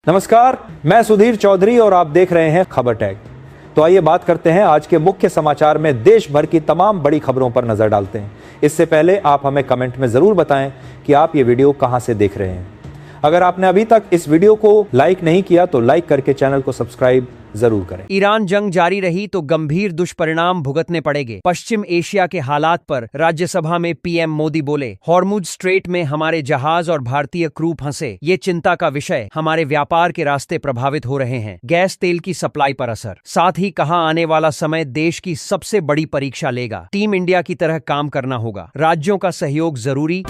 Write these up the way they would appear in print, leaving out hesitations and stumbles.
नमस्कार, मैं सुधीर चौधरी और आप देख रहे हैं खबर टैग। तो आइए बात करते हैं आज के मुख्य समाचार में देश भर की तमाम बड़ी खबरों पर नजर डालते हैं। इससे पहले आप हमें कमेंट में जरूर बताएं कि आप ये वीडियो कहां से देख रहे हैं। अगर आपने अभी तक इस वीडियो को लाइक नहीं किया तो लाइक करके चैनल को सब्सक्राइब जरूर करें। ईरान जंग जारी रही तो गंभीर दुष्परिणाम भुगतने पड़ेंगे। पश्चिम एशिया के हालात पर राज्यसभा में पीएम मोदी बोले, हॉर्मुज स्ट्रेट में हमारे जहाज और भारतीय क्रू फंसे, ये चिंता का विषय। हमारे व्यापार के रास्ते प्रभावित हो रहे हैं। गैस तेल की सप्लाई पर असर। साथ ही कहा आने वाला समय देश की सबसे बड़ी परीक्षा लेगा। टीम इंडिया की तरह काम करना होगा। राज्यों का सहयोग जरूरी।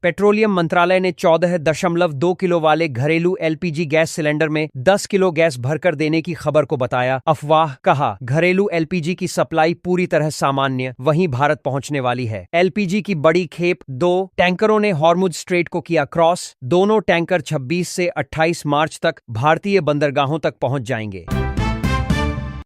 पेट्रोलियम मंत्रालय ने 14.2 किलो वाले घरेलू एलपीजी गैस सिलेंडर में 10 किलो गैस भरकर देने की खबर को बताया अफवाह। कहा, घरेलू एलपीजी की सप्लाई पूरी तरह सामान्य वहीं भारत पहुंचने वाली है। एलपीजी की बड़ी खेप 2 टैंकरों ने हॉर्मुज स्ट्रेट को किया क्रॉस। दोनों टैंकर 26 से 28 मार्च तक भारतीय बंदरगाहों तक पहुंच जाएंगे।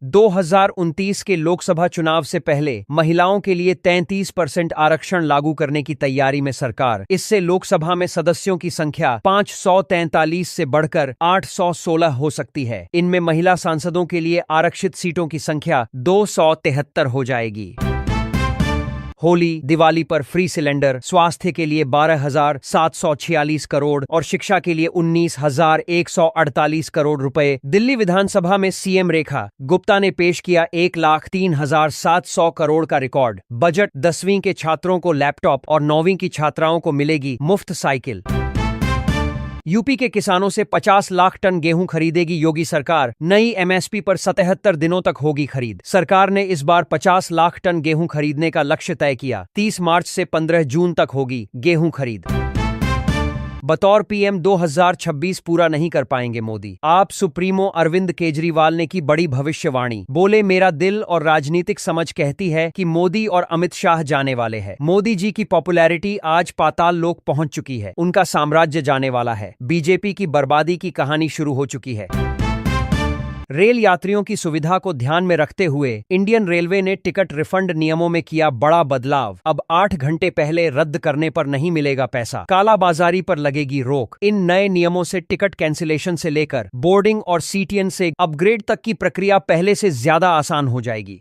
2029 के लोकसभा चुनाव से पहले महिलाओं के लिए 33% आरक्षण लागू करने की तैयारी में सरकार। इससे लोकसभा में सदस्यों की संख्या 543 से बढ़कर 816 हो सकती है। इनमें महिला सांसदों के लिए आरक्षित सीटों की संख्या 273 हो जाएगी। होली दिवाली पर फ्री सिलेंडर, स्वास्थ्य के लिए 12,746 करोड़ और शिक्षा के लिए 19,148 करोड़ रुपए। दिल्ली विधानसभा में सीएम रेखा गुप्ता ने पेश किया 1,03,700 करोड़ का रिकॉर्ड बजट। 10वीं के छात्रों को लैपटॉप और 9वीं की छात्राओं को मिलेगी मुफ्त साइकिल। यूपी के किसानों से 50 लाख टन गेहूं खरीदेगी योगी सरकार। नई एमएसपी पर 77 दिनों तक होगी खरीद। सरकार ने इस बार 50 लाख टन गेहूं खरीदने का लक्ष्य तय किया। 30 मार्च से 15 जून तक होगी गेहूं खरीद। बतौर पीएम 2026 पूरा नहीं कर पाएंगे मोदी। आप सुप्रीमो अरविंद केजरीवाल ने की बड़ी भविष्यवाणी। बोले, मेरा दिल और राजनीतिक समझ कहती है कि मोदी और अमित शाह जाने वाले हैं। मोदी जी की पॉपुलैरिटी आज पाताल लोक पहुंच चुकी है। उनका साम्राज्य जाने वाला है। बीजेपी की बर्बादी की कहानी शुरू हो चुकी है। रेल यात्रियों की सुविधा को ध्यान में रखते हुए इंडियन रेलवे ने टिकट रिफंड नियमों में किया बड़ा बदलाव। अब 8 घंटे पहले रद्द करने पर नहीं मिलेगा पैसा। कालाबाजारी पर लगेगी रोक। इन नए नियमों से टिकट कैंसिलेशन से लेकर बोर्डिंग और सीटीएन से अपग्रेड तक की प्रक्रिया पहले से ज्यादा आसान हो जाएगी।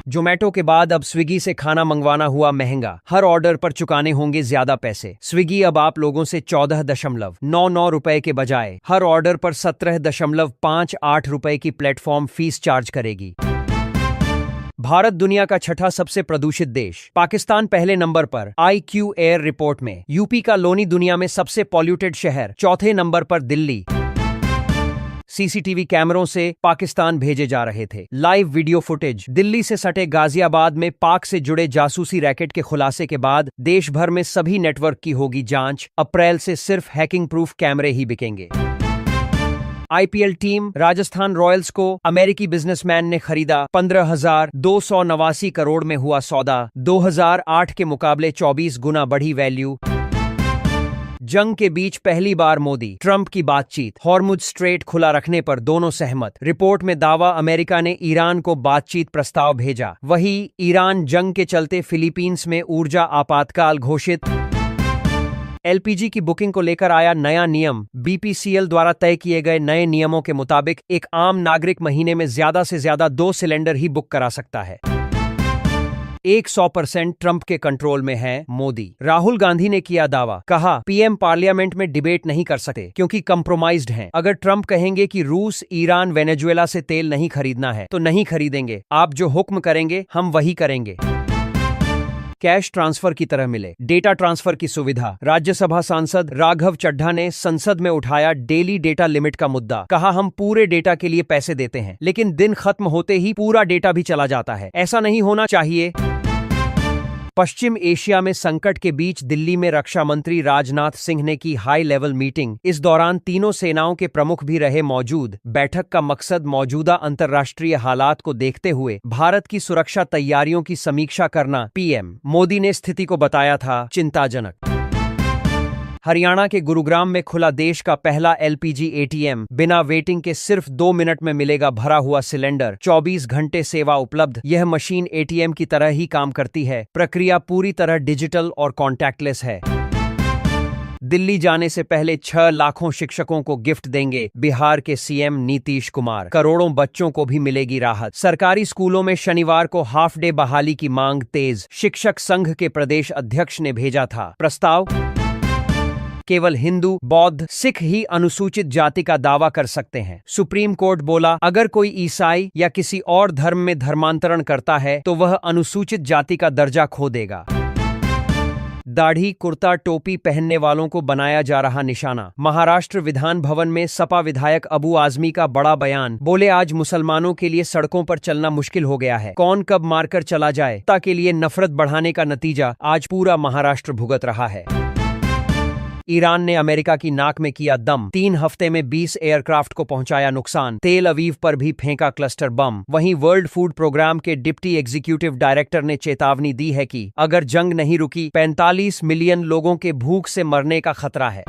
जोमेटो के बाद अब स्विगी से खाना मंगवाना हुआ महंगा। हर ऑर्डर पर चुकाने होंगे ज्यादा पैसे। स्विगी अब आप लोगों से 14.99 रुपए के बजाय हर ऑर्डर पर 17.58 रुपए की प्लेटफॉर्म फीस चार्ज करेगी। भारत दुनिया का छठा सबसे प्रदूषित देश। पाकिस्तान पहले नंबर पर IQ एयर रिपोर्ट में। यूपी का लोनी दुनिया में सबसे पॉल्यूटेड शहर। चौथे नंबर पर दिल्ली। सीसीटीवी कैमरों से पाकिस्तान भेजे जा रहे थे लाइव वीडियो फुटेज। दिल्ली से सटे गाजियाबाद में पाक से जुड़े जासूसी रैकेट के खुलासे के बाद देश भर में सभी नेटवर्क की होगी जांच। अप्रैल से सिर्फ हैकिंग प्रूफ कैमरे ही बिकेंगे। आईपीएल टीम राजस्थान रॉयल्स को अमेरिकी बिजनेसमैन ने खरीदा। 15,289 करोड़ में हुआ सौदा। 2008 के मुकाबले 24 गुना बढ़ी वैल्यू। जंग के बीच पहली बार मोदी ट्रंप की बातचीत। हॉर्मुज स्ट्रेट खुला रखने पर दोनों सहमत। रिपोर्ट में दावा, अमेरिका ने ईरान को बातचीत प्रस्ताव भेजा। वहीं ईरान जंग के चलते फिलीपींस में ऊर्जा आपातकाल घोषित। एलपीजी की बुकिंग को लेकर आया नया नियम। बीपीसीएल द्वारा तय किए गए नए नियमों के मुताबिक एक आम नागरिक महीने में ज्यादा से ज्यादा 2 सिलेंडर ही बुक करा सकता है। 100% ट्रंप के कंट्रोल में है मोदी। राहुल गांधी ने किया दावा। कहा, पीएम पार्लियामेंट में डिबेट नहीं कर सकते क्योंकि कंप्रोमाइज्ड हैं। अगर ट्रंप कहेंगे कि रूस, ईरान, वेनेजुएला से तेल नहीं खरीदना है तो नहीं खरीदेंगे। आप जो हुक्म करेंगे हम वही करेंगे। कैश ट्रांसफर की तरह मिले डेटा ट्रांसफर की सुविधा। राज्यसभा सांसद राघव चड्ढा ने संसद में उठाया डेली डेटा लिमिट का मुद्दा। कहा, हम पूरे डेटा के लिए पैसे देते हैं लेकिन दिन खत्म होते ही पूरा डेटा भी चला जाता है। ऐसा नहीं होना चाहिए। पश्चिम एशिया में संकट के बीच दिल्ली में रक्षा मंत्री राजनाथ सिंह ने की हाई लेवल मीटिंग। इस दौरान तीनों सेनाओं के प्रमुख भी रहे मौजूद। बैठक का मकसद मौजूदा अंतर्राष्ट्रीय हालात को देखते हुए भारत की सुरक्षा तैयारियों की समीक्षा करना। पीएम मोदी ने स्थिति को बताया था चिंताजनक। हरियाणा के गुरुग्राम में खुला देश का पहला एलपीजी एटीएम। बिना वेटिंग के सिर्फ 2 मिनट में मिलेगा भरा हुआ सिलेंडर। 24 घंटे सेवा उपलब्ध। यह मशीन एटीएम की तरह ही काम करती है। प्रक्रिया पूरी तरह डिजिटल और कॉन्टैक्टलेस है। दिल्ली जाने से पहले 6 लाखों शिक्षकों को गिफ्ट देंगे बिहार के सीएम नीतीश कुमार। करोड़ों बच्चों को भी मिलेगी राहत। सरकारी स्कूलों में शनिवार को हाफ डे बहाली की मांग तेज। शिक्षक संघ के प्रदेश अध्यक्ष ने भेजा था प्रस्ताव। केवल हिंदू, बौद्ध, सिख ही अनुसूचित जाति का दावा कर सकते हैं। सुप्रीम कोर्ट बोला, अगर कोई ईसाई या किसी और धर्म में धर्मांतरण करता है तो वह अनुसूचित जाति का दर्जा खो देगा। दाढ़ी, कुर्ता, टोपी पहनने वालों को बनाया जा रहा निशाना। महाराष्ट्र विधान भवन में सपा विधायक अबू आजमी का बड़ा बयान। बोले, आज मुसलमानों के लिए सड़कों पर चलना मुश्किल हो गया है। कौन कब मारकर चला जाए। सत्ता के लिए नफरत बढ़ाने का नतीजा आज पूरा महाराष्ट्र भुगत रहा है। ईरान ने अमेरिका की नाक में किया दम। 3 हफ्ते में 20 एयरक्राफ्ट को पहुंचाया नुकसान। तेल अवीव पर भी फेंका क्लस्टर बम। वहीं वर्ल्ड फूड प्रोग्राम के डिप्टी एग्जीक्यूटिव डायरेक्टर ने चेतावनी दी है कि अगर जंग नहीं रुकी 45 मिलियन लोगों के भूख से मरने का खतरा है।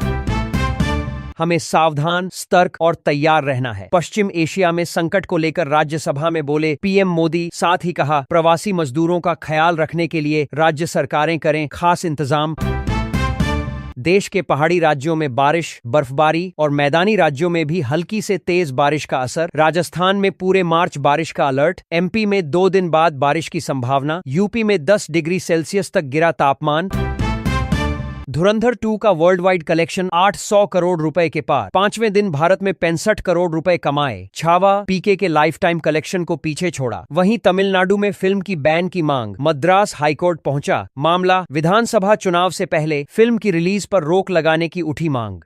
हमें सावधान, सतर्क और तैयार रहना है। पश्चिम एशिया में संकट को लेकर राज्यसभा में बोले पीएम मोदी। साथ ही कहा, प्रवासी मजदूरों का ख्याल रखने के लिए राज्य सरकारें करें खास इंतजाम। देश के पहाड़ी राज्यों में बारिश, बर्फबारी और मैदानी राज्यों में भी हल्की से तेज बारिश का असर। राजस्थान में पूरे मार्च बारिश का अलर्ट। एमपी में 2 दिन बाद बारिश की संभावना। यूपी में 10 डिग्री सेल्सियस तक गिरा तापमान। धुरंधर 2 का वर्ल्ड वाइड कलेक्शन 800 करोड़ रुपए के पार। 5वें दिन भारत में 65 करोड़ रुपए कमाए। छावा पीके के लाइफ टाइम कलेक्शन को पीछे छोड़ा। वहीं तमिलनाडु में फिल्म की बैन की मांग। मद्रास हाईकोर्ट पहुंचा मामला। विधानसभा चुनाव से पहले फिल्म की रिलीज पर रोक लगाने की उठी मांग।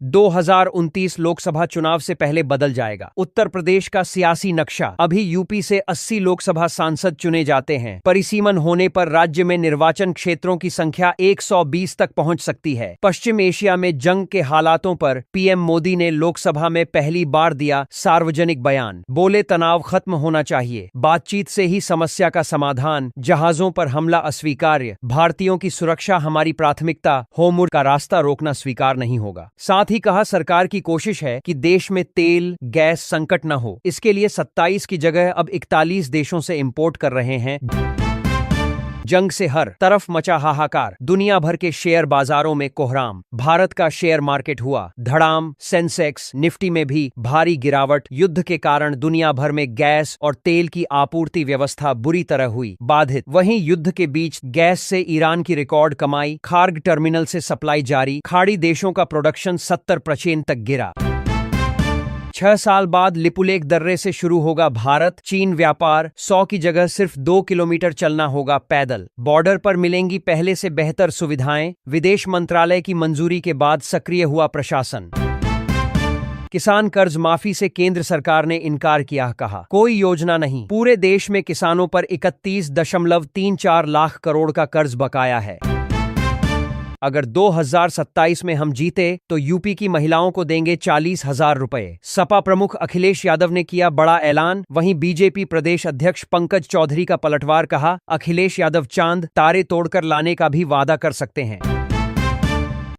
2029 लोकसभा चुनाव से पहले बदल जाएगा उत्तर प्रदेश का सियासी नक्शा। अभी यूपी से 80 लोकसभा सांसद चुने जाते हैं। परिसीमन होने पर राज्य में निर्वाचन क्षेत्रों की संख्या 120 तक पहुंच सकती है। पश्चिम एशिया में जंग के हालातों पर पीएम मोदी ने लोकसभा में पहली बार दिया सार्वजनिक बयान। बोले, तनाव खत्म होना चाहिए, बातचीत से ही समस्या का समाधान। जहाजों पर हमला अस्वीकार्य, भारतीयों की सुरक्षा हमारी प्राथमिकता। होममुड़ का रास्ता रोकना स्वीकार नहीं होगा। साथ ही कहा, सरकार की कोशिश है कि देश में तेल गैस संकट न हो। इसके लिए 27 की जगह अब 41 देशों से इंपोर्ट कर रहे हैं। जंग से हर तरफ मचा हाहाकार। दुनिया भर के शेयर बाजारों में कोहराम। भारत का शेयर मार्केट हुआ धड़ाम। सेंसेक्स, निफ्टी में भी भारी गिरावट। युद्ध के कारण दुनिया भर में गैस और तेल की आपूर्ति व्यवस्था बुरी तरह हुई बाधित। वहीं युद्ध के बीच गैस से ईरान की रिकॉर्ड कमाई। खार्ग टर्मिनल से सप्लाई जारी। खाड़ी देशों का प्रोडक्शन 70% तक गिरा। 6 साल बाद लिपुलेख दर्रे से शुरू होगा भारत चीन व्यापार। 100 की जगह सिर्फ 2 किलोमीटर चलना होगा पैदल। बॉर्डर पर मिलेंगी पहले से बेहतर सुविधाएं। विदेश मंत्रालय की मंजूरी के बाद सक्रिय हुआ प्रशासन। किसान कर्ज माफी से केंद्र सरकार ने इनकार किया। कहा, कोई योजना नहीं। पूरे देश में किसानों पर 31.34 लाख करोड़ का कर्ज बकाया है। अगर 2027 में हम जीते तो यूपी की महिलाओं को देंगे 40,000 रुपए। सपा प्रमुख अखिलेश यादव ने किया बड़ा ऐलान। वहीं बीजेपी प्रदेश अध्यक्ष पंकज चौधरी का पलटवार। कहा, अखिलेश यादव चांद तारे तोड़कर लाने का भी वादा कर सकते हैं।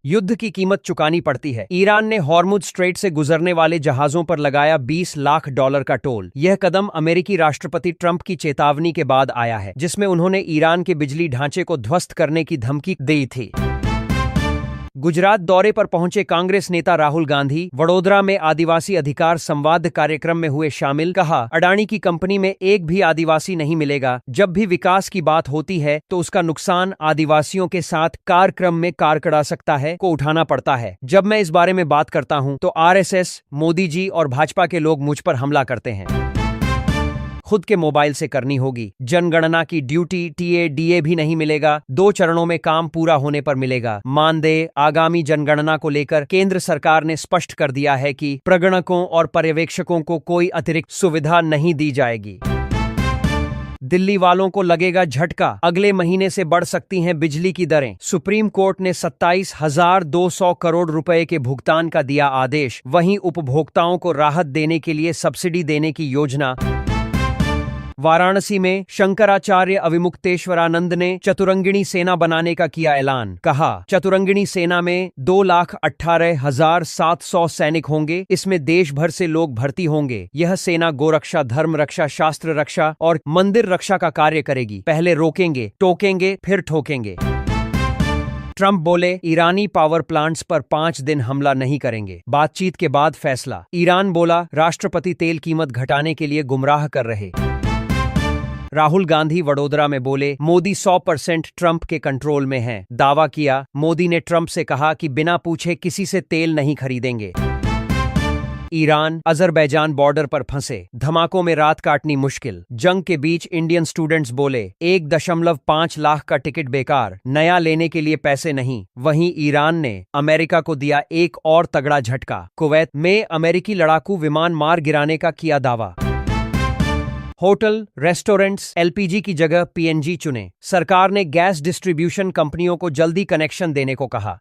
युद्ध की कीमत चुकानी पड़ती है। ईरान ने हॉर्मुज स्ट्रेट से गुजरने वाले जहाजों पर लगाया $20 लाख का टोल। यह कदम अमेरिकी राष्ट्रपति ट्रंप की चेतावनी के बाद आया है, जिसमें उन्होंने ईरान के बिजली ढांचे को ध्वस्त करने की धमकी दी थी। गुजरात दौरे पर पहुंचे कांग्रेस नेता राहुल गांधी वडोदरा में आदिवासी अधिकार संवाद कार्यक्रम में हुए शामिल। कहा, अडानी की कंपनी में एक भी आदिवासी नहीं मिलेगा। जब भी विकास की बात होती है तो उसका नुकसान आदिवासियों के साथ कार्यक्रम में कारकड़ा सकता है को उठाना पड़ता है। जब मैं इस बारे में बात करता हूं तो आरएसएस, मोदी जी और भाजपा के लोग मुझ पर हमला करते हैं। खुद के मोबाइल से करनी होगी। जनगणना की ड्यूटी टीए डीए भी नहीं मिलेगा। 2 चरणों में काम पूरा होने पर मिलेगा। मानदेय। आगामी जनगणना को लेकर केंद्र सरकार ने स्पष्ट कर दिया है कि प्रगणकों और पर्यवेक्षकों को कोई अतिरिक्त सुविधा नहीं दी जाएगी। दिल्ली वालों को लगेगा झटका। अगले महीने से बढ़ सकती हैं बिजली की दरें। सुप्रीम कोर्ट ने 27,200 करोड़ रुपए के भुगतान का दिया आदेश। वहीं उपभोक्ताओं को राहत देने के लिए सब्सिडी देने की योजना। वाराणसी में शंकराचार्य अविमुक्तेश्वरानंद ने चतुरंगिणी सेना बनाने का किया ऐलान। कहा, चतुरंगिणी सेना में 2,18,700 सैनिक होंगे। इसमें देश भर से लोग भर्ती होंगे। यह सेना गोरक्षा, धर्म रक्षा, शास्त्र रक्षा और मंदिर रक्षा का कार्य करेगी। पहले रोकेंगे, टोकेंगे, फिर ठोकेंगे। ट्रंप बोले ईरानी पावर प्लांट्स पर 5 दिन हमला नहीं करेंगे, बातचीत के बाद फैसला। ईरान बोला राष्ट्रपति तेल कीमत घटाने के लिए गुमराह कर रहे। राहुल गांधी वडोदरा में बोले मोदी 100% ट्रंप के कंट्रोल में हैं। दावा किया मोदी ने ट्रंप से कहा कि बिना पूछे किसी से तेल नहीं खरीदेंगे। ईरान अजरबैजान बॉर्डर पर फंसे, धमाकों में रात काटनी मुश्किल। जंग के बीच इंडियन स्टूडेंट्स बोले 1.5 लाख का टिकट बेकार, नया लेने के लिए पैसे नहीं। वहीं ईरान ने अमेरिका को दिया एक और तगड़ा झटका, कुवैत में अमेरिकी लड़ाकू विमान मार गिराने का किया दावा। होटल रेस्टोरेंट्स एलपीजी की जगह पीएनजी चुने, सरकार ने गैस डिस्ट्रीब्यूशन कंपनियों को जल्दी कनेक्शन देने को कहा।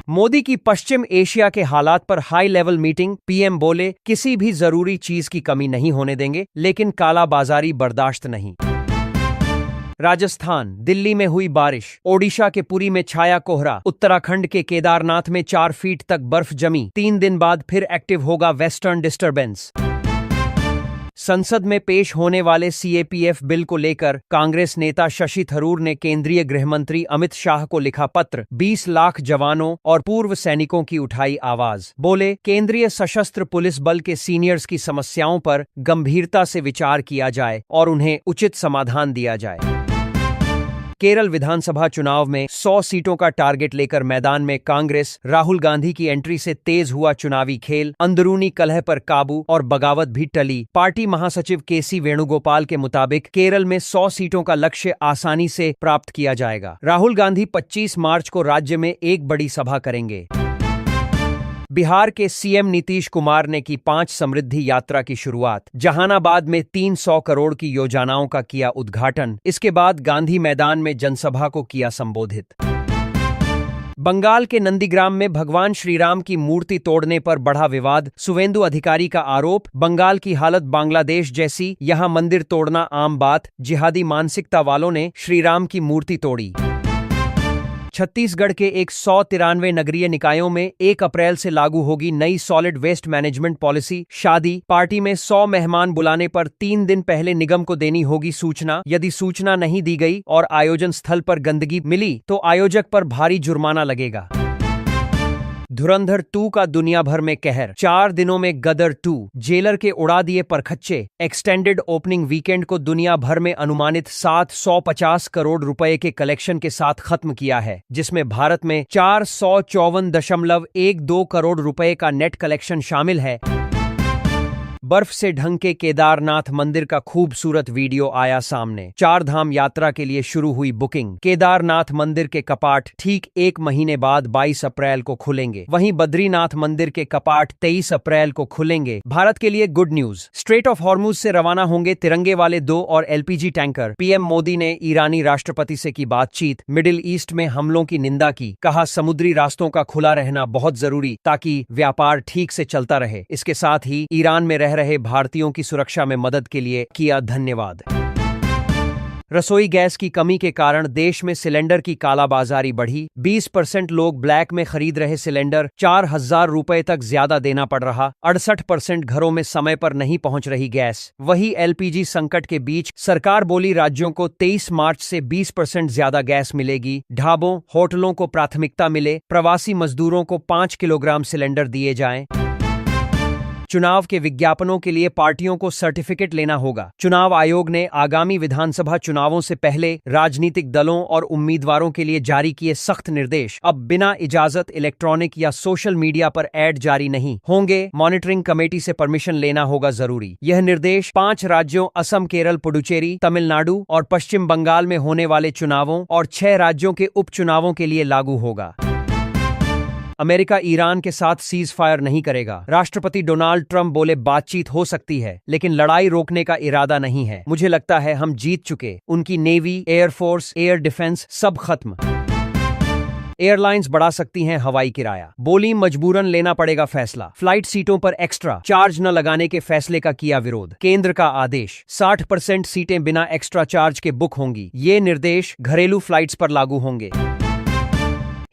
मोदी की पश्चिम एशिया के हालात पर हाई लेवल मीटिंग, पीएम बोले किसी भी जरूरी चीज की कमी नहीं होने देंगे, लेकिन कालाबाजारी बर्दाश्त नहीं। राजस्थान दिल्ली में हुई बारिश, ओडिशा के पुरी में छाया कोहरा, उत्तराखंड के केदारनाथ में 4 फीट तक बर्फ जमी। 3 दिन बाद फिर एक्टिव होगा वेस्टर्न डिस्टर्बेंस। संसद में पेश होने वाले सीएपीएफ बिल को लेकर कांग्रेस नेता शशि थरूर ने केंद्रीय गृहमंत्री अमित शाह को लिखा पत्र। 20 लाख जवानों और पूर्व सैनिकों की उठाई आवाज, बोले केंद्रीय सशस्त्र पुलिस बल के सीनियर्स की समस्याओं पर गंभीरता से विचार किया जाए और उन्हें उचित समाधान दिया जाए। केरल विधानसभा चुनाव में 100 सीटों का टारगेट लेकर मैदान में कांग्रेस, राहुल गांधी की एंट्री से तेज हुआ चुनावी खेल, अंदरूनी कलह पर काबू और बगावत भी टली। पार्टी महासचिव केसी वेणुगोपाल के मुताबिक केरल में 100 सीटों का लक्ष्य आसानी से प्राप्त किया जाएगा। राहुल गांधी 25 मार्च को राज्य में एक बड़ी सभा करेंगे। बिहार के सीएम नीतीश कुमार ने की 5 समृद्धि यात्रा की शुरुआत, जहानाबाद में 300 करोड़ की योजनाओं का किया उद्घाटन। इसके बाद गांधी मैदान में जनसभा को किया संबोधित। बंगाल के नंदीग्राम में भगवान श्रीराम की मूर्ति तोड़ने पर बढ़ा विवाद, सुवेंदु अधिकारी का आरोप बंगाल की हालत बांग्लादेश जैसी, यहां मंदिर तोड़ना आम बात, जिहादी मानसिकता वालों ने श्रीराम की मूर्ति तोड़ी। छत्तीसगढ़ के 193 नगरीय निकायों में 1 अप्रैल से लागू होगी नई सॉलिड वेस्ट मैनेजमेंट पॉलिसी। शादी पार्टी में 100 मेहमान बुलाने पर 3 दिन पहले निगम को देनी होगी सूचना। यदि सूचना नहीं दी गई और आयोजन स्थल पर गंदगी मिली तो आयोजक पर भारी जुर्माना लगेगा। धुरंधर 2 का दुनिया भर में कहर, 4 दिनों में गदर 2 जेलर के उड़ा दिए परखच्चे। एक्सटेंडेड ओपनिंग वीकेंड को दुनिया भर में अनुमानित 750 करोड़ रुपए के कलेक्शन के साथ खत्म किया है, जिसमें भारत में 454.12 करोड़ रुपए का नेट कलेक्शन शामिल है। बर्फ से ढंके केदारनाथ मंदिर का खूबसूरत वीडियो आया सामने। 4 धाम यात्रा के लिए शुरू हुई बुकिंग। केदारनाथ मंदिर के कपाट ठीक 1 महीने बाद 22 अप्रैल को खुलेंगे। वहीं बद्रीनाथ मंदिर के कपाट 23 अप्रैल को खुलेंगे। भारत के लिए good news, straight of Hormuz से रवाना होंगे तिरंगे वाले 2 और एलपीजी टैंकर। पीएम मोदी ने ईरानी राष्ट्रपति से की बातचीत, मिडिल ईस्ट में हमलों की निंदा की, कहा समुद्री रास्तों का खुला रहना बहुत जरूरी ताकि व्यापार ठीक से चलता रहे। इसके साथ ही ईरान में रह रहे भारतीयों की सुरक्षा में मदद के लिए किया धन्यवाद। रसोई गैस की कमी के कारण देश में सिलेंडर की कालाबाजारी बढ़ी। 20% लोग ब्लैक में खरीद रहे सिलेंडर, 4,000 रुपए तक ज्यादा देना पड़ रहा। 68% घरों में समय पर नहीं पहुंच रही गैस। वही एलपीजी संकट के बीच सरकार बोली राज्यों को 23 मार्च से 20% ज्यादा गैस मिलेगी। ढाबों होटलों को प्राथमिकता मिले, प्रवासी मजदूरों को 5 किलोग्राम सिलेंडर दिए जाएं। चुनाव के विज्ञापनों के लिए पार्टियों को सर्टिफिकेट लेना होगा। चुनाव आयोग ने आगामी विधानसभा चुनावों से पहले राजनीतिक दलों और उम्मीदवारों के लिए जारी किए सख्त निर्देश। अब बिना इजाजत इलेक्ट्रॉनिक या सोशल मीडिया पर ऐड जारी नहीं होंगे। मॉनिटरिंग कमेटी से परमिशन लेना होगा जरूरी। यह निर्देश 5 राज्यों असम, केरल, पुडुचेरी, तमिलनाडु और पश्चिम बंगाल में होने वाले चुनावों और 6 राज्यों के उपचुनावों के लिए लागू होगा। अमेरिका ईरान के साथ सीज फायर नहीं करेगा। राष्ट्रपति डोनाल्ड ट्रंप बोले बातचीत हो सकती है, लेकिन लड़ाई रोकने का इरादा नहीं है। मुझे लगता है हम जीत चुके। उनकी नेवी, एयरफोर्स, एयर डिफेंस सब खत्म। एयरलाइंस बढ़ा सकती हैं हवाई किराया, बोली मजबूरन लेना पड़ेगा फैसला। फ्लाइट सीटों पर एक्स्ट्रा चार्ज न लगाने के फैसले का किया विरोध। केंद्र का आदेश, 60% सीटें बिना एक्स्ट्रा चार्ज के बुक होंगी। ये निर्देश घरेलू फ्लाइट्स पर लागू होंगे।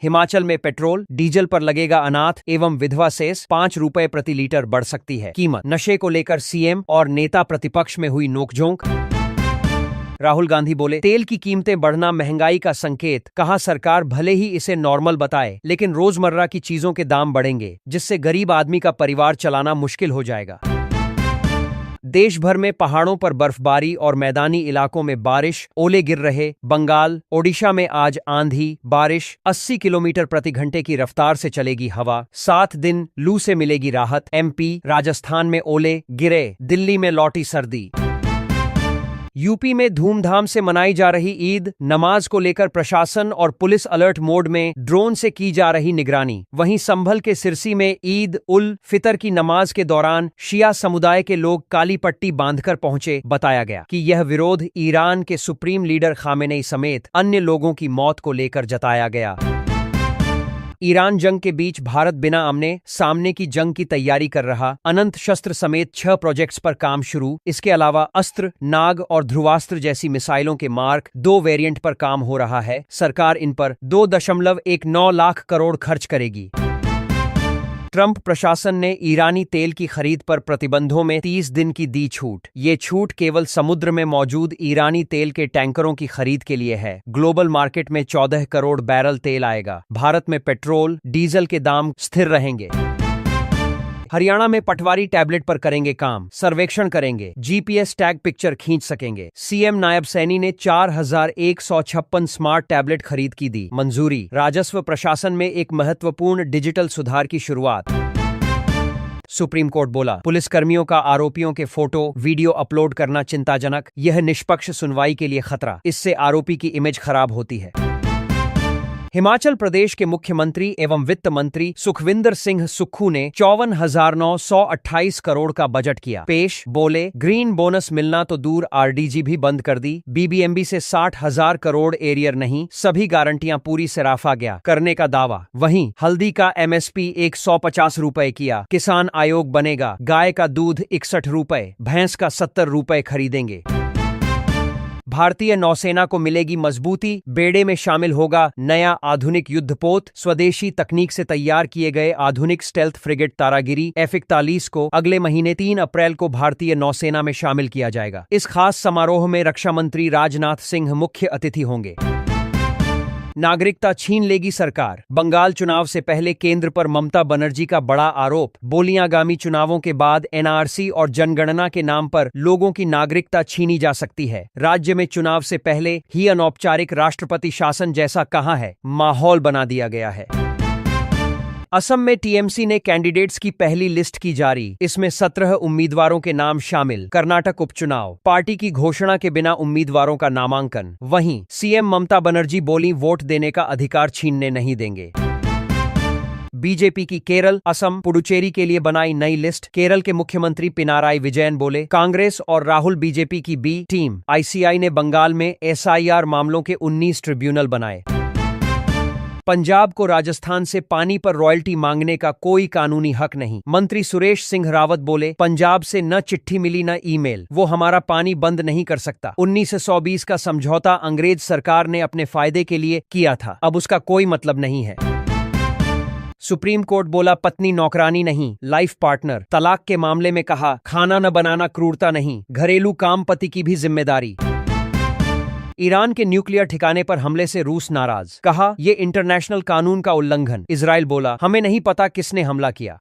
हिमाचल में पेट्रोल डीजल पर लगेगा अनाथ एवं विधवा सेस, 5 रुपए प्रति लीटर बढ़ सकती है कीमत। नशे को लेकर सीएम और नेता प्रतिपक्ष में हुई नोकझोंक। राहुल गांधी बोले, तेल की कीमतें बढ़ना महंगाई का संकेत। कहा, सरकार भले ही इसे नॉर्मल बताए, लेकिन रोजमर्रा की चीजों के दाम बढ़ेंगे, जिससे गरीब आदमी का परिवार चलाना मुश्किल हो जाएगा। देश भर में पहाड़ों पर बर्फबारी और मैदानी इलाकों में बारिश, ओले गिर रहे। बंगाल, ओडिशा में आज आंधी, बारिश, 80 किलोमीटर प्रति घंटे की रफ्तार से चलेगी हवा। 7 दिन लू से मिलेगी राहत। एमपी, राजस्थान में ओले गिरे। दिल्ली में लौटी सर्दी। यूपी में धूमधाम से मनाई जा रही ईद, नमाज को लेकर प्रशासन और पुलिस अलर्ट मोड में, ड्रोन से की जा रही निगरानी। वहीं संभल के सिरसी में ईद उल फितर की नमाज के दौरान शिया समुदाय के लोग काली पट्टी बांधकर पहुंचे। बताया गया कि यह विरोध ईरान के सुप्रीम लीडर खामेनेई समेत अन्य लोगों की मौत को लेकर जताया गया। ईरान जंग के बीच भारत बिना आमने सामने की जंग की तैयारी कर रहा। अनंत शस्त्र समेत 6 प्रोजेक्ट्स पर काम शुरू। इसके अलावा अस्त्र, नाग और ध्रुवास्त्र जैसी मिसाइलों के मार्क 2 वेरिएंट पर काम हो रहा है। सरकार इन पर 2.19 लाख करोड़ खर्च करेगी। ट्रंप प्रशासन ने ईरानी तेल की खरीद पर प्रतिबंधों में 30 दिन की दी छूट। ये छूट केवल समुद्र में मौजूद ईरानी तेल के टैंकरों की खरीद के लिए है। ग्लोबल मार्केट में 14 करोड़ बैरल तेल आएगा। भारत में पेट्रोल, डीजल के दाम स्थिर रहेंगे। हरियाणा में पटवारी टैबलेट पर करेंगे काम, सर्वेक्षण करेंगे, जीपीएस टैग पिक्चर खींच सकेंगे। सीएम नायब सैनी ने 4156 स्मार्ट टैबलेट खरीद की दी मंजूरी। राजस्व प्रशासन में एक महत्वपूर्ण डिजिटल सुधार की शुरुआत। सुप्रीम कोर्ट बोला, पुलिसकर्मियों का आरोपियों के फोटो, वीडियो अपलोड करना चिंताजनक। यह निष्पक्ष सुनवाई के लिए खतरा। इससे आरोपी की इमेज खराब होती है। हिमाचल प्रदेश के मुख्यमंत्री एवं वित्त मंत्री सुखविंदर सिंह सुक्खू ने 54,928 करोड़ का बजट किया पेश। बोले, ग्रीन बोनस मिलना तो दूर, आरडीजी भी बंद कर दी। बीबीएमबी से 60,000 करोड़ एरियर नहीं, सभी गारंटियां पूरी से राफा गया करने का दावा। वहीं हल्दी का एमएसपी 150 रुपए किया। किसान आयोग बनेगा। गाय का दूध 61 रुपए, भैंस का 70 रुपए खरीदेंगे। भारतीय नौसेना को मिलेगी मजबूती। बेड़े में शामिल होगा नया आधुनिक युद्धपोत। स्वदेशी तकनीक से तैयार किए गए आधुनिक स्टेल्थ फ्रिगेट तारागिरी F-41 को अगले महीने 3 अप्रैल को भारतीय नौसेना में शामिल किया जाएगा। इस खास समारोह में रक्षा मंत्री राजनाथ सिंह मुख्य अतिथि होंगे। नागरिकता छीन लेगी सरकार। बंगाल चुनाव से पहले केंद्र पर ममता बनर्जी का बड़ा आरोप। बोली, आगामी चुनावों के बाद एनआरसी और जनगणना के नाम पर लोगों की नागरिकता छीनी जा सकती है। राज्य में चुनाव से पहले ही अनौपचारिक राष्ट्रपति शासन जैसा कहां है, माहौल बना दिया गया है। असम में टीएमसी ने कैंडिडेट्स की पहली लिस्ट की जारी। इसमें 17 उम्मीदवारों के नाम शामिल। कर्नाटक उपचुनाव, पार्टी की घोषणा के बिना उम्मीदवारों का नामांकन। वहीं सीएम ममता बनर्जी बोली, वोट देने का अधिकार छीनने नहीं देंगे। बीजेपी की केरल, असम, पुडुचेरी के लिए बनाई नई लिस्ट। केरल के मुख्यमंत्री पिनाराई विजयन बोले, कांग्रेस और राहुल बीजेपी की बी टीम। आईसीआई ने बंगाल में एसआईआर मामलों के 19 ट्रिब्यूनल बनाए। पंजाब को राजस्थान से पानी पर रॉयल्टी मांगने का कोई कानूनी हक नहीं। मंत्री सुरेश सिंह रावत बोले, पंजाब से न चिट्ठी मिली न ईमेल, वो हमारा पानी बंद नहीं कर सकता। 1920 का समझौता अंग्रेज सरकार ने अपने फायदे के लिए किया था, अब उसका कोई मतलब नहीं है। सुप्रीम कोर्ट बोला, पत्नी नौकरानी नहीं, लाइफ पार्टनर। तलाक के मामले में कहा, खाना न बनाना क्रूरता नहीं, घरेलू काम पति की भी जिम्मेदारी। ईरान के न्यूक्लियर ठिकाने पर हमले से रूस नाराज। कहा, ये इंटरनेशनल कानून का उल्लंघन। इजराइल बोला, हमें नहीं पता किसने हमला किया।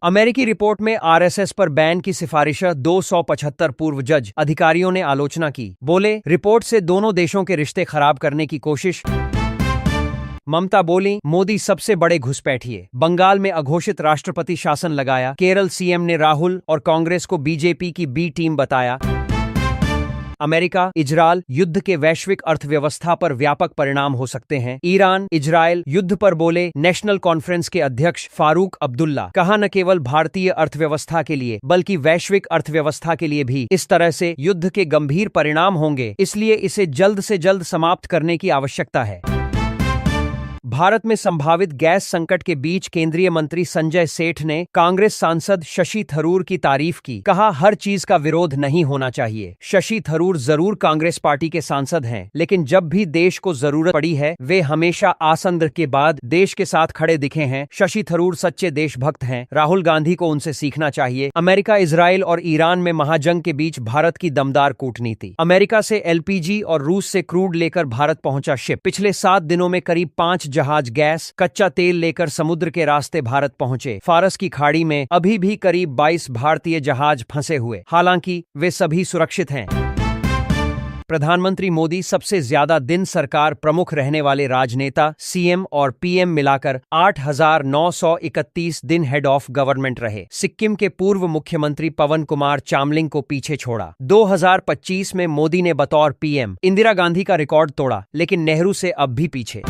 अमेरिकी रिपोर्ट में आरएसएस पर बैन की सिफारिश। 275 पूर्व जज अधिकारियों ने आलोचना की। बोले, रिपोर्ट से दोनों देशों के रिश्ते खराब करने की कोशिश। ममता बोली, मोदी सबसे बड़े घुसपैठिए। बंगाल में अघोषित राष्ट्रपति शासन लगाया। केरल सीएम ने राहुल और कांग्रेस को बीजेपी की बी टीम बताया। अमेरिका इजरायल युद्ध के वैश्विक अर्थव्यवस्था पर व्यापक परिणाम हो सकते हैं। ईरान इजरायल युद्ध पर बोले नेशनल कॉन्फ्रेंस के अध्यक्ष फारूक अब्दुल्ला। कहा, न केवल भारतीय अर्थव्यवस्था के लिए बल्कि वैश्विक अर्थव्यवस्था के लिए भी इस तरह से युद्ध के गंभीर परिणाम होंगे, इसलिए इसे जल्द से जल्द समाप्त करने की आवश्यकता है। भारत में संभावित गैस संकट के बीच केंद्रीय मंत्री संजय सेठ ने कांग्रेस सांसद शशि थरूर की तारीफ की। कहा, हर चीज का विरोध नहीं होना चाहिए। शशि थरूर जरूर कांग्रेस पार्टी के सांसद हैं, लेकिन जब भी देश को जरूरत पड़ी है वे हमेशा आसंद के बाद देश के साथ खड़े दिखे हैं। शशि थरूर सच्चे देशभक्त हैं। राहुल गांधी को उनसे सीखना चाहिए। अमेरिका, इजराइल और ईरान में महाजंग के बीच भारत की दमदार कूटनीति। अमेरिका से एलपीजी और रूस से क्रूड लेकर भारत पहुंचा शिप। पिछले 7 दिनों में करीब 5 जहाज गैस, कच्चा तेल लेकर समुद्र के रास्ते भारत पहुंचे। फारस की खाड़ी में अभी भी करीब 22 भारतीय जहाज फंसे हुए, हालांकि वे सभी सुरक्षित हैं। प्रधानमंत्री मोदी सबसे ज्यादा दिन सरकार प्रमुख रहने वाले राजनेता, सीएम और पीएम मिलाकर 8,931 दिन हेड ऑफ गवर्नमेंट रहे। सिक्किम के पूर्व मुख्यमंत्री पवन कुमार चामलिंग को पीछे छोड़ा। 2025 में मोदी ने बतौर पीएम इंदिरा गांधी का रिकॉर्ड तोड़ा, लेकिन नेहरू से अब भी पीछे।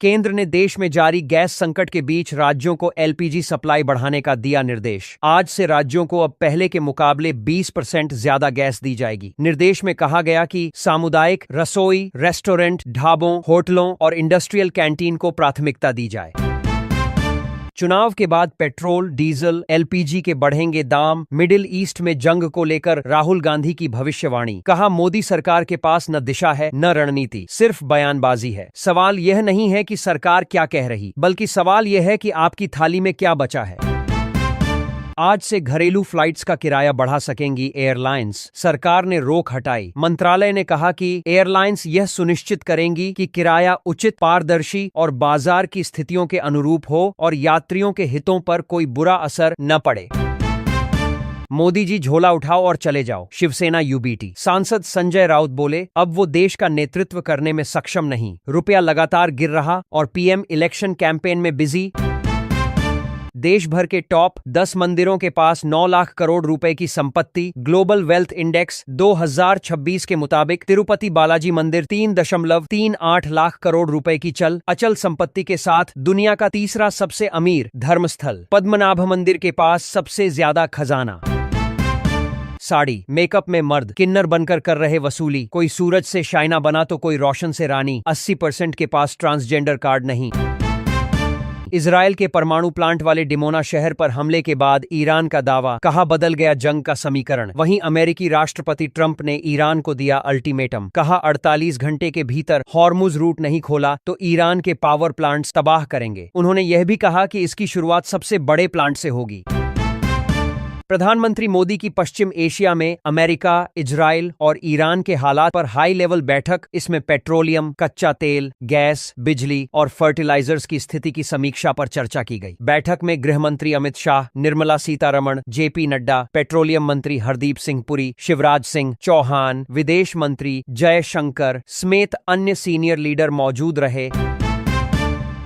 केंद्र ने देश में जारी गैस संकट के बीच राज्यों को एलपीजी सप्लाई बढ़ाने का दिया निर्देश। आज से राज्यों को अब पहले के मुकाबले 20% ज्यादा गैस दी जाएगी। निर्देश में कहा गया कि सामुदायिक रसोई, रेस्टोरेंट, ढाबों, होटलों और इंडस्ट्रियल कैंटीन को प्राथमिकता दी जाए। चुनाव के बाद पेट्रोल, डीजल, एलपीजी के बढ़ेंगे दाम। मिडिल ईस्ट में जंग को लेकर राहुल गांधी की भविष्यवाणी। कहा, मोदी सरकार के पास न दिशा है न रणनीति, सिर्फ बयानबाजी है। सवाल यह नहीं है कि सरकार क्या कह रही, बल्कि सवाल यह है कि आपकी थाली में क्या बचा है। आज से घरेलू फ्लाइट्स का किराया बढ़ा सकेंगी एयरलाइंस। सरकार ने रोक हटाई। मंत्रालय ने कहा कि एयरलाइंस यह सुनिश्चित करेंगी कि किराया उचित, पारदर्शी और बाजार की स्थितियों के अनुरूप हो और यात्रियों के हितों पर कोई बुरा असर न पड़े। मोदी जी झोला उठाओ और चले जाओ, शिवसेना यूबीटी। सांसद संजय राउत बोले, अब वो देश का नेतृत्व करने में सक्षम नहीं। रुपया लगातार गिर रहा और पीएम इलेक्शन कैंपेन में बिजी। देश भर के टॉप 10 मंदिरों के पास 9 लाख करोड़ रुपए की संपत्ति। ग्लोबल वेल्थ इंडेक्स 2026 के मुताबिक तिरुपति बालाजी मंदिर 3.38 लाख करोड़ रुपए की अचल संपत्ति के साथ दुनिया का तीसरा सबसे अमीर धर्मस्थल। पद्मनाभ मंदिर के पास सबसे ज्यादा खजाना। साड़ी, मेकअप में मर्द किन्नर बनकर कर रहे वसूली। कोई सूरज से शाइना बना तो कोई रोशन से रानी। 80% के पास ट्रांसजेंडर कार्ड नहीं। इजराइल के परमाणु प्लांट वाले डिमोना शहर पर हमले के बाद ईरान का दावा। कहा, बदल गया जंग का समीकरण। वहीं अमेरिकी राष्ट्रपति ट्रंप ने ईरान को दिया अल्टीमेटम। कहा, 48 घंटे के भीतर हॉर्मुज रूट नहीं खोला तो ईरान के पावर प्लांट्स तबाह करेंगे। उन्होंने यह भी कहा कि इसकी शुरुआत सबसे बड़े प्लांट से होगी। प्रधानमंत्री मोदी की पश्चिम एशिया में अमेरिका, इजराइल और ईरान के हालात पर हाई लेवल बैठक। इसमें पेट्रोलियम, कच्चा तेल, गैस, बिजली और फर्टिलाइजर्स की स्थिति की समीक्षा पर चर्चा की गई। बैठक में गृह मंत्री अमित शाह, निर्मला सीतारमण, जेपी नड्डा, पेट्रोलियम मंत्री हरदीप सिंह पुरी, शिवराज सिंह चौहान, विदेश मंत्री जयशंकर समेत अन्य सीनियर लीडर मौजूद रहे।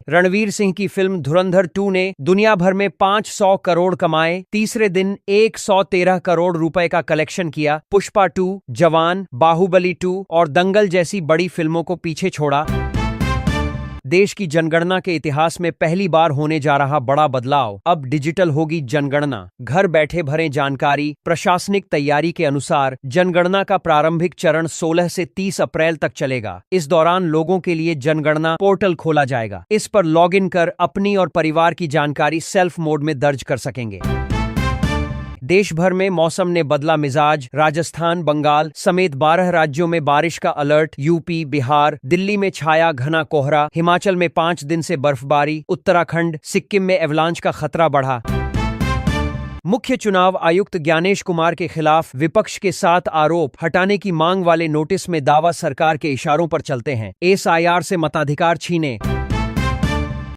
रणवीर सिंह की फिल्म धुरंधर 2 ने दुनिया भर में 500 करोड़ कमाए। तीसरे दिन 113 करोड़ रुपए का कलेक्शन किया। पुष्पा 2, जवान, बाहुबली 2 और दंगल जैसी बड़ी फिल्मों को पीछे छोड़ा। देश की जनगणना के इतिहास में पहली बार होने जा रहा बड़ा बदलाव। अब डिजिटल होगी जनगणना। घर बैठे भरें जानकारी। प्रशासनिक तैयारी के अनुसार जनगणना का प्रारंभिक चरण 16 से 30 अप्रैल तक चलेगा। इस दौरान लोगों के लिए जनगणना पोर्टल खोला जाएगा। इस पर लॉगिन कर अपनी और परिवार की जानकारी सेल्फ मोड में दर्ज कर सकेंगे। देश भर में मौसम ने बदला मिजाज। राजस्थान, बंगाल समेत 12 राज्यों में बारिश का अलर्ट। यूपी, बिहार, दिल्ली में छाया घना कोहरा। हिमाचल में 5 दिन से बर्फबारी। उत्तराखंड, सिक्किम में एवलांच का खतरा बढ़ा। मुख्य चुनाव आयुक्त ज्ञानेश कुमार के खिलाफ विपक्ष के 7 आरोप हटाने की मांग वाले नोटिस में दावा सरकार के इशारों पर चलते हैं। एसआईआर से मताधिकार छीने।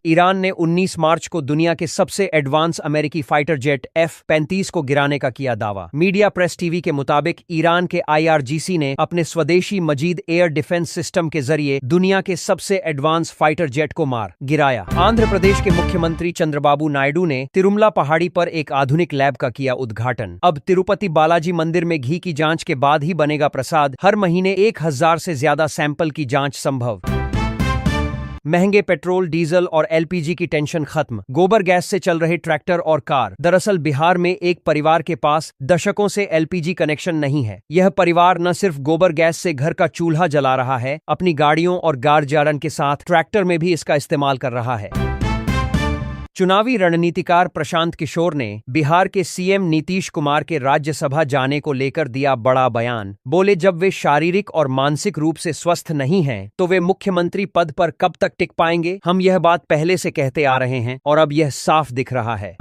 ईरान ने 19 मार्च को दुनिया के सबसे एडवांस अमेरिकी फाइटर जेट F-35 को गिराने का किया दावा। मीडिया प्रेस टीवी के मुताबिक ईरान के IRGC ने अपने स्वदेशी मजीद एयर डिफेंस सिस्टम के जरिए दुनिया के सबसे एडवांस फाइटर जेट को मार गिराया। आंध्र प्रदेश के मुख्यमंत्री चंद्रबाबू नायडू ने तिरुमला पहाड़ी पर एक आधुनिक लैब का किया उद्घाटन। अब तिरुपति बालाजी मंदिर में घी की जांच के बाद ही बनेगा प्रसाद। हर महीने 1000 से ज्यादा सैंपल की जांच संभव। महंगे पेट्रोल, डीजल और एलपीजी की टेंशन खत्म, गोबर गैस से चल रहे ट्रैक्टर और कार। दरअसल बिहार में एक परिवार के पास दशकों से एलपीजी कनेक्शन नहीं है। यह परिवार न सिर्फ गोबर गैस से घर का चूल्हा जला रहा है, अपनी गाड़ियों और गार जारन के साथ ट्रैक्टर में भी इसका इस्तेमाल कर रहा है। चुनावी रणनीतिकार प्रशांत किशोर ने बिहार के सीएम नीतीश कुमार के राज्यसभा जाने को लेकर दिया बड़ा बयान। बोले, जब वे शारीरिक और मानसिक रूप से स्वस्थ नहीं हैं, तो वे मुख्यमंत्री पद पर कब तक टिक पाएंगे। हम यह बात पहले से कहते आ रहे हैं और अब यह साफ दिख रहा है।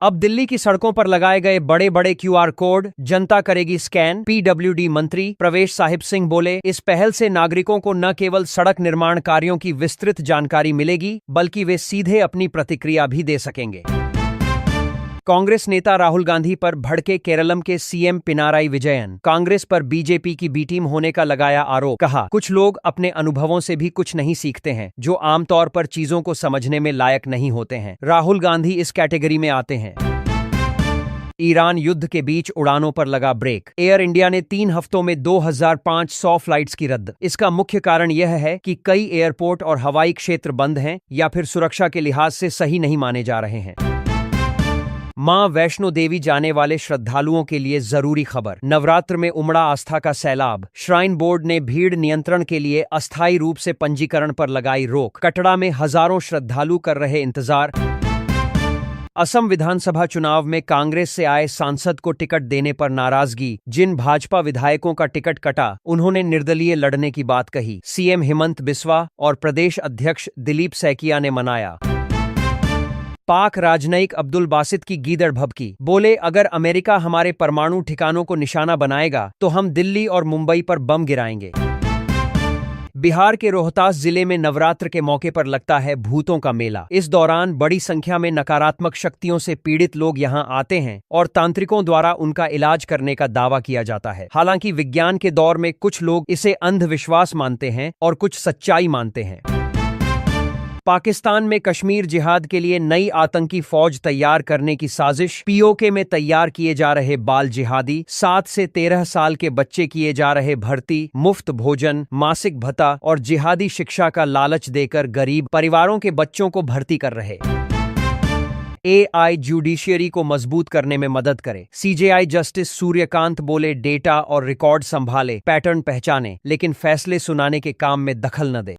अब दिल्ली की सड़कों पर लगाए गए बड़े बड़े क्यूआर कोड जनता करेगी स्कैन। पीडब्ल्यूडी मंत्री प्रवेश साहिब सिंह बोले, इस पहल से नागरिकों को न केवल सड़क निर्माण कार्यों की विस्तृत जानकारी मिलेगी, बल्कि वे सीधे अपनी प्रतिक्रिया भी दे सकेंगे। कांग्रेस नेता राहुल गांधी पर भड़के केरलम के सीएम पिनाराई विजयन। कांग्रेस पर बीजेपी की बी टीम होने का लगाया आरोप। कहा, कुछ लोग अपने अनुभवों से भी कुछ नहीं सीखते हैं, जो आमतौर पर चीजों को समझने में लायक नहीं होते हैं। राहुल गांधी इस कैटेगरी में आते हैं। ईरान युद्ध के बीच उड़ानों पर लगा ब्रेक। एयर इंडिया ने 3 हफ्तों में 2500 फ्लाइट्स की रद्द। इसका मुख्य कारण यह है कि कई एयरपोर्ट और हवाई क्षेत्र बंद हैं या फिर सुरक्षा के लिहाज से सही नहीं माने जा रहे हैं। मां वैष्णो देवी जाने वाले श्रद्धालुओं के लिए जरूरी खबर। नवरात्र में उमड़ा आस्था का सैलाब। श्राइन बोर्ड ने भीड़ नियंत्रण के लिए अस्थायी रूप से पंजीकरण पर लगाई रोक। कटरा में हजारों श्रद्धालु कर रहे इंतजार। असम विधानसभा चुनाव में कांग्रेस से आए सांसद को टिकट देने पर नाराजगी। जिन भाजपा विधायकों का टिकट कटा, उन्होंने निर्दलीय लड़ने की बात कही। सीएम हिमंत बिस्वा और प्रदेश अध्यक्ष दिलीप सैकिया ने मनाया। पाक राजनयिक अब्दुल बासित की गीदड़ भभकी। बोले, अगर अमेरिका हमारे परमाणु ठिकानों को निशाना बनाएगा तो हम दिल्ली और मुंबई पर बम गिराएंगे। बिहार के रोहतास जिले में नवरात्र के मौके पर लगता है भूतों का मेला। इस दौरान बड़ी संख्या में नकारात्मक शक्तियों से पीड़ित लोग यहां आते हैं और तांत्रिकों द्वारा उनका इलाज करने का दावा किया जाता है। हालांकि विज्ञान के दौर में कुछ लोग इसे अंधविश्वास मानते हैं और कुछ सच्चाई मानते हैं। पाकिस्तान में कश्मीर जिहाद के लिए नई आतंकी फौज तैयार करने की साजिश। पीओके में तैयार किए जा रहे बाल जिहादी, 7 से 13 साल के बच्चे किए जा रहे भर्ती, मुफ्त भोजन, मासिक भत्ता और जिहादी शिक्षा का लालच देकर गरीब परिवारों के बच्चों को भर्ती कर रहे। एआई जुडिशियरी को मजबूत करने में मदद करे। सीजेआई जस्टिस सूर्यकांत बोले, डेटा और रिकॉर्ड संभाले, पैटर्न पहचाने, लेकिन फैसले सुनाने के काम में दखल न दे।